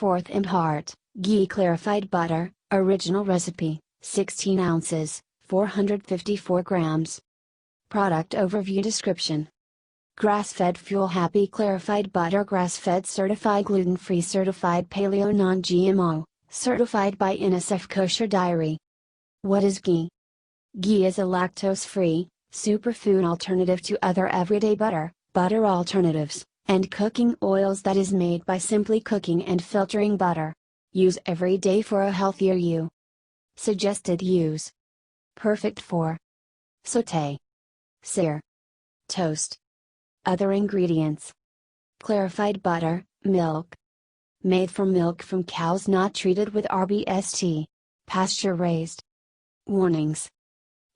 4th impart, Ghee Clarified Butter, original recipe, 16 ounces, 454 grams. Product overview description. Grass-fed fuel happy clarified butter, grass-fed certified gluten-free, certified paleo, non-GMO, certified by NSF Kosher Diary. What is ghee? Ghee is a lactose-free, superfood alternative to other everyday butter alternatives, and cooking oils that is made by simply cooking and filtering butter. Use every day for a healthier you. Suggested use. Perfect for Saute, sear, toast. Other ingredients: clarified butter, milk. Made from milk from cows not treated with rBST. Pasture-raised. Warnings: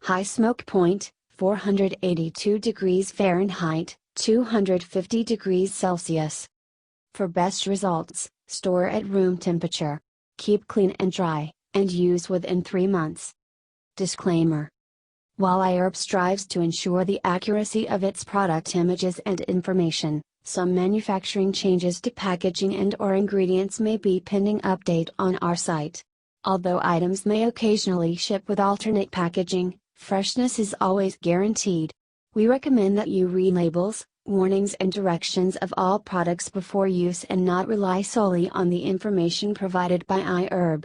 high smoke point, 482 degrees Fahrenheit, 250 degrees Celsius. For best results, store at room temperature. Keep clean and dry, and use within 3 months. Disclaimer: while iHerb strives to ensure the accuracy of its product images and information, some manufacturing changes to packaging and/or ingredients may be pending update on our site. Although items may occasionally ship with alternate packaging, freshness is always guaranteed. We recommend that you read labels, warnings and directions of all products before use and not rely solely on the information provided by iHerb.